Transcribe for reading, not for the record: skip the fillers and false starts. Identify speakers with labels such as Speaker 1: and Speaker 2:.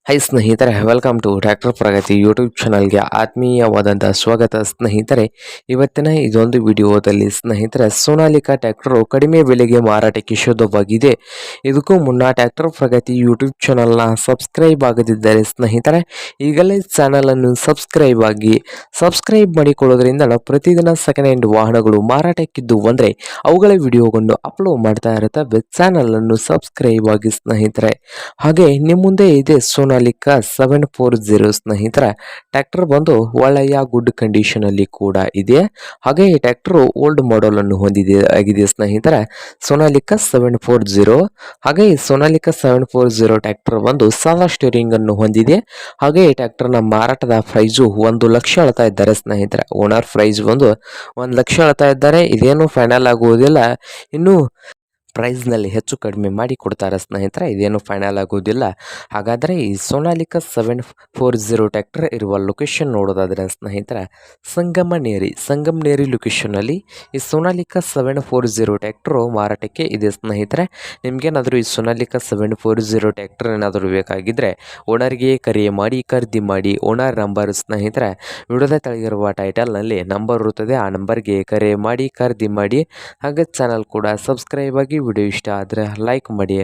Speaker 1: High ಸ್ನೇಹಿತರೆ, welcome to tractor Pragati YouTube ಚಾನಲ್ಗೆ ಆತ್ಮೀಯವಾದಂಥ ಸ್ವಾಗತ ಸ್ನೇಹಿತರೆ. ಇವತ್ತಿನ ಇದೊಂದು ವಿಡಿಯೋದಲ್ಲಿ ಸ್ನೇಹಿತರೆ, ಸೋನಾಲಿಕಾ ಟ್ರ್ಯಾಕ್ಟರು ಕಡಿಮೆ ಬೆಲೆಗೆ ಮಾರಾಟಕ್ಕೆ ಶುದ್ಧವಾಗಿದೆ. ಇದಕ್ಕೂ ಮುನ್ನ ಟ್ರ್ಯಾಕ್ಟರ್ ಪ್ರಗತಿ ಯೂಟ್ಯೂಬ್ ಚಾನಲ್ನ ಸಬ್ಸ್ಕ್ರೈಬ್ ಆಗದಿದ್ದರೆ ಸ್ನೇಹಿತರೆ, ಈಗಲೇ ಚಾನಲನ್ನು ಸಬ್ಸ್ಕ್ರೈಬ್ ಮಾಡಿಕೊಳ್ಳೋದ್ರಿಂದ ಪ್ರತಿದಿನ ಸೆಕೆಂಡ್ ಹ್ಯಾಂಡ್ ವಾಹನಗಳು ಮಾರಾಟಕ್ಕಿದ್ದು ಅಂದರೆ ಅವುಗಳ ವಿಡಿಯೋವನ್ನು ಅಪ್ಲೋಡ್ ಮಾಡ್ತಾ ಇರುತ್ತವೆ. ಚಾನಲನ್ನು ಸಬ್ಸ್ಕ್ರೈಬ್ ಆಗಿ ಸ್ನೇಹಿತರೆ. ಹಾಗೆ ನಿಮ್ಮ ಮುಂದೆ ಇದೆ ಸೋನಾಲಿಕಾ 740 ಸ್ನೇಹಿತರ. ಟ್ರ್ಯಾಕ್ಟರ್ ಬಂದು ಒಳ್ಳೆಯ ಗುಡ್ ಕಂಡೀಷನ್ ಅಲ್ಲಿ ಕೂಡ ಇದೆ. ಹಾಗೆ ಈ ಟ್ರ್ಯಾಕ್ಟರ್ ಓಲ್ಡ್ ಮಾಡೆಲ್ ಅನ್ನು ಆಗಿದೆ ಸ್ನೇಹಿತರ. ಸೋನಾಲಿಕಾ 740. ಹಾಗೆ ಈ ಸೋನಾಲಿಕಾ 740 ಟ್ರ್ಯಾಕ್ಟರ್ ಬಂದು ಸಾದಾ ಸ್ಟೀರಿಂಗ್ ಅನ್ನು ಹೊಂದಿದೆ. ಹಾಗೆ ಈ ಟ್ರ್ಯಾಕ್ಟರ್ ನ ಮಾರಾಟದ ಪ್ರೈಸು 1,00,000 ಹೇಳ್ತಾ ಇದ್ದಾರೆ ಸ್ನೇಹಿತರೆ. ಓನರ್ ಪ್ರೈಸ್ ಬಂದು 1,00,000 ಹೇಳ್ತಾ ಇದ್ದಾರೆ. ಇದೇನು ಫೈನಲ್ ಆಗುವುದಿಲ್ಲ, ಇನ್ನು ಪ್ರೈಸ್ನಲ್ಲಿ ಹೆಚ್ಚು ಕಡಿಮೆ ಮಾಡಿ ಕೊಡ್ತಾರೆ ಸ್ನೇಹಿತರೆ. ಇದೇನು ಫೈನಲ್ ಆಗುವುದಿಲ್ಲ. ಹಾಗಾದರೆ ಈ ಸೋನಾಲಿಕಾ 740 ಟ್ರ್ಯಾಕ್ಟರ್ ಇರುವ ಲೊಕೇಶನ್ ನೋಡೋದಾದರೆ ಸ್ನೇಹಿತರೆ, ಸಂಗಮನೇರಿ ಲೊಕೇಶನ್ನಲ್ಲಿ ಈ ಸೋನಾಲಿಕಾ 740 ಟ್ರ್ಯಾಕ್ಟರು ಮಾರಾಟಕ್ಕೆ ಇದೆ ಸ್ನೇಹಿತರೆ. ನಿಮಗೇನಾದರೂ ಈ ಸೋನಾಲಿಕಾ 740 ಟ್ರ್ಯಾಕ್ಟರ್ ಏನಾದರೂ ಬೇಕಾಗಿದ್ದರೆ ಓನರ್ಗೆ ಖರೀದಿ ಮಾಡಿ. ಓನರ್ ನಂಬರ್ ಸ್ನೇಹಿತರೆ ವಿಡಿಯೋದ ತೆಳಗಿರುವ ಟೈಟಲ್ನಲ್ಲಿ ನಂಬರ್ ಇರುತ್ತದೆ. ಆ ನಂಬರ್ಗೆ ಖರೀದಿ ಮಾಡಿ. ಹಾಗೆ ಚಾನಲ್ ಕೂಡ ಸಬ್ಸ್ಕ್ರೈಬ್ ಆಗಿ. ವಿಡಿಯೋ ಇಷ್ಟ ಆದರೆ ಲೈಕ್ ಮಾಡಿ.